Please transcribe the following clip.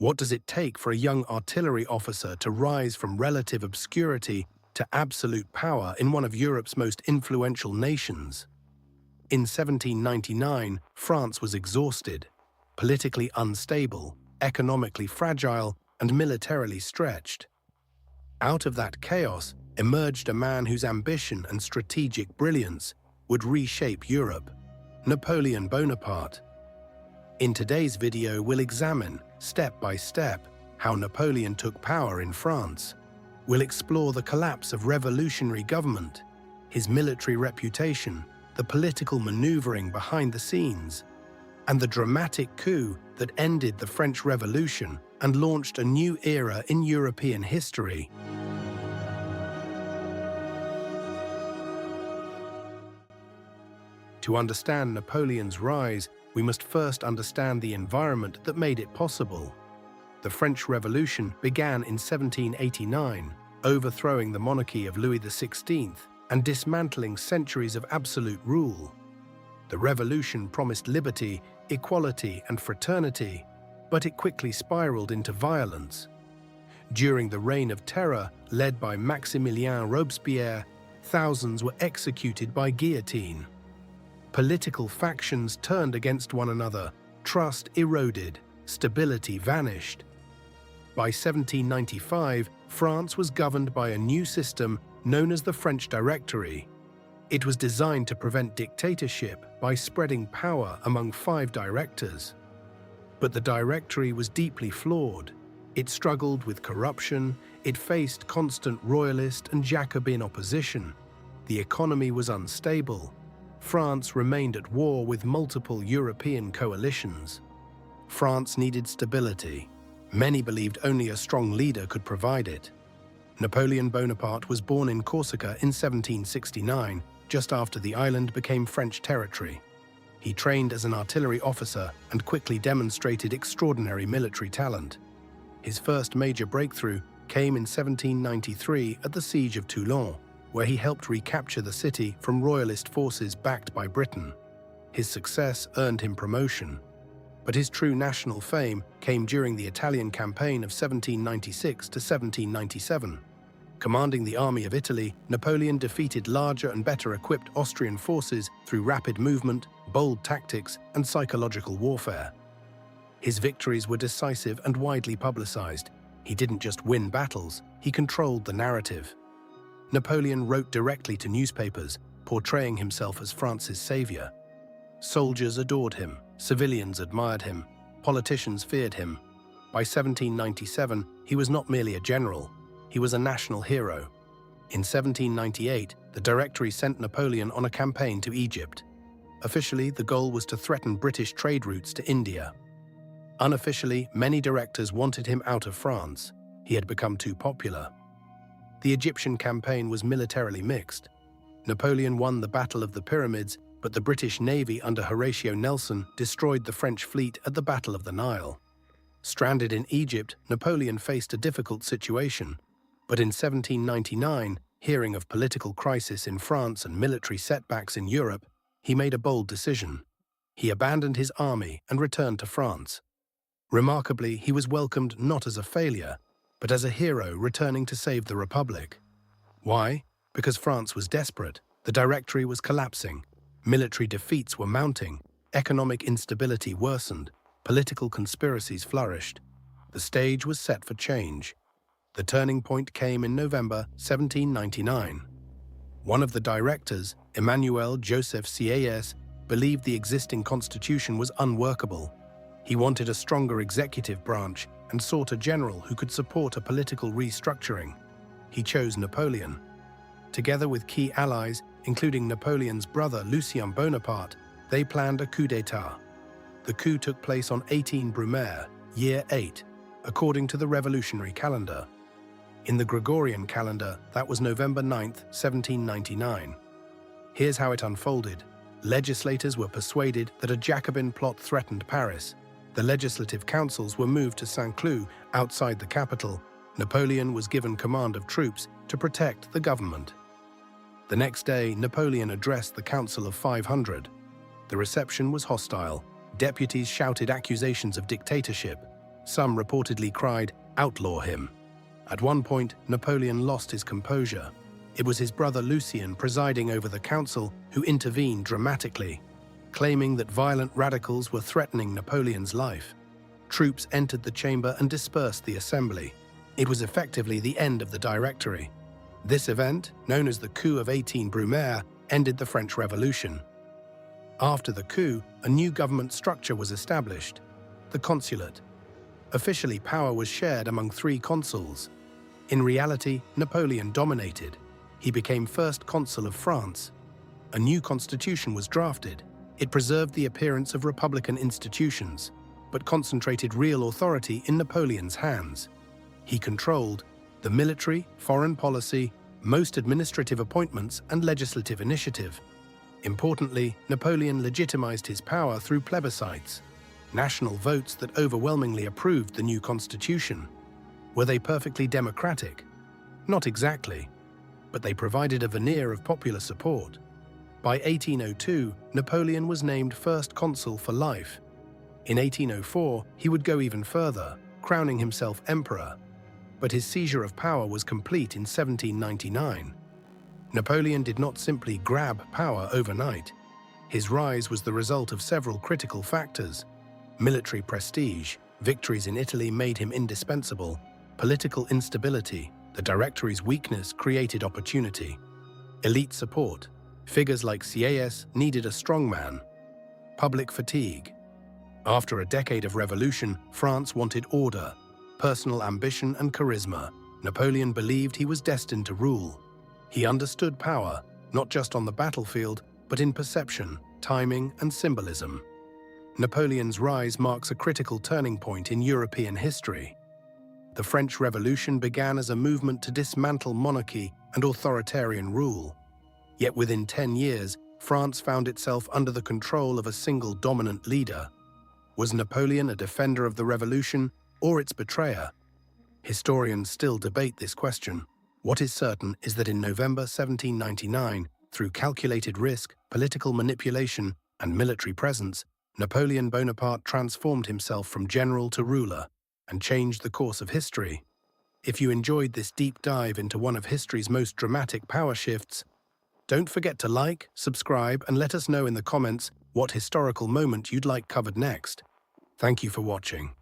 What does it take for a young artillery officer to rise from relative obscurity to absolute power in one of Europe's most influential nations? In 1799, France was exhausted, politically unstable, economically fragile, and militarily stretched. Out of that chaos emerged a man whose ambition and strategic brilliance would reshape Europe: Napoleon Bonaparte. In today's video, we'll examine, step by step, how Napoleon took power in France. We'll explore the collapse of revolutionary government, his military reputation, the political maneuvering behind the scenes, and the dramatic coup that ended the French Revolution and launched a new era in European history. To understand Napoleon's rise, we must first understand the environment that made it possible. The French Revolution began in 1789, overthrowing the monarchy of Louis XVI and dismantling centuries of absolute rule. The revolution promised liberty, equality, and fraternity, but it quickly spiraled into violence. During the Reign of Terror, led by Maximilien Robespierre, thousands were executed by guillotine. Political factions turned against one another, trust eroded, stability vanished. By 1795, France was governed by a new system known as the French Directory. It was designed to prevent dictatorship by spreading power among 5 directors. But the Directory was deeply flawed. It struggled with corruption, it faced constant royalist and Jacobin opposition. The economy was unstable. France remained at war with multiple European coalitions. France needed stability. Many believed only a strong leader could provide it. Napoleon Bonaparte was born in Corsica in 1769, just after the island became French territory. He trained as an artillery officer and quickly demonstrated extraordinary military talent. His first major breakthrough came in 1793 at the Siege of Toulon, where he helped recapture the city from royalist forces backed by Britain. His success earned him promotion. But his true national fame came during the Italian campaign of 1796 to 1797. Commanding the army of Italy, Napoleon defeated larger and better equipped Austrian forces through rapid movement, bold tactics, and psychological warfare. His victories were decisive and widely publicized. He didn't just win battles, he controlled the narrative. Napoleon wrote directly to newspapers, portraying himself as France's savior. Soldiers adored him, civilians admired him, politicians feared him. By 1797, he was not merely a general, he was a national hero. In 1798, the Directory sent Napoleon on a campaign to Egypt. Officially, the goal was to threaten British trade routes to India. Unofficially, many directors wanted him out of France. He had become too popular. The Egyptian campaign was militarily mixed. Napoleon won the Battle of the Pyramids, but the British Navy under Horatio Nelson destroyed the French fleet at the Battle of the Nile. Stranded in Egypt, Napoleon faced a difficult situation. But in 1799, hearing of political crisis in France and military setbacks in Europe, he made a bold decision. He abandoned his army and returned to France. Remarkably, he was welcomed not as a failure, but as a hero returning to save the Republic. Why? Because France was desperate, the Directory was collapsing, military defeats were mounting, economic instability worsened, political conspiracies flourished. The stage was set for change. The turning point came in November 1799. One of the directors, Emmanuel Joseph Sieyès, believed the existing constitution was unworkable. He wanted a stronger executive branch and sought a general who could support a political restructuring. He chose Napoleon. Together with key allies, including Napoleon's brother Lucien Bonaparte, they planned a coup d'état. The coup took place on 18 Brumaire, year 8, according to the revolutionary calendar. In the Gregorian calendar, that was November 9, 1799. Here's how it unfolded. Legislators were persuaded that a Jacobin plot threatened Paris. The legislative councils were moved to Saint-Cloud, outside the capital. Napoleon was given command of troops to protect the government. The next day, Napoleon addressed the Council of 500. The reception was hostile. Deputies shouted accusations of dictatorship. Some reportedly cried, "Outlaw him." At one point, Napoleon lost his composure. It was his brother Lucien presiding over the council who intervened dramatically, claiming that violent radicals were threatening Napoleon's life. Troops entered the chamber and dispersed the assembly. It was effectively the end of the Directory. This event, known as the Coup of 18 Brumaire, ended the French Revolution. After the coup, a new government structure was established, the consulate. Officially, power was shared among 3 consuls. In reality, Napoleon dominated. He became first consul of France. A new constitution was drafted. It preserved the appearance of republican institutions, but concentrated real authority in Napoleon's hands. He controlled the military, foreign policy, most administrative appointments, and legislative initiative. Importantly, Napoleon legitimized his power through plebiscites, national votes that overwhelmingly approved the new constitution. Were they perfectly democratic? Not exactly, but they provided a veneer of popular support. By 1802, Napoleon was named first consul for life. In 1804, he would go even further, crowning himself emperor. But his seizure of power was complete in 1799. Napoleon did not simply grab power overnight. His rise was the result of several critical factors. Military prestige, victories in Italy made him indispensable. Political instability, the Directory's weakness created opportunity. Elite support, figures like Sieyès needed a strongman. Public fatigue. After a decade of revolution, France wanted order, personal ambition and charisma. Napoleon believed he was destined to rule. He understood power, not just on the battlefield, but in perception, timing, and symbolism. Napoleon's rise marks a critical turning point in European history. The French Revolution began as a movement to dismantle monarchy and authoritarian rule. Yet within 10 years, France found itself under the control of a single dominant leader. Was Napoleon a defender of the revolution or its betrayer? Historians still debate this question. What is certain is that in November 1799, through calculated risk, political manipulation, and military presence, Napoleon Bonaparte transformed himself from general to ruler and changed the course of history. If you enjoyed this deep dive into one of history's most dramatic power shifts, don't forget to like, subscribe, and let us know in the comments what historical moment you'd like covered next. Thank you for watching.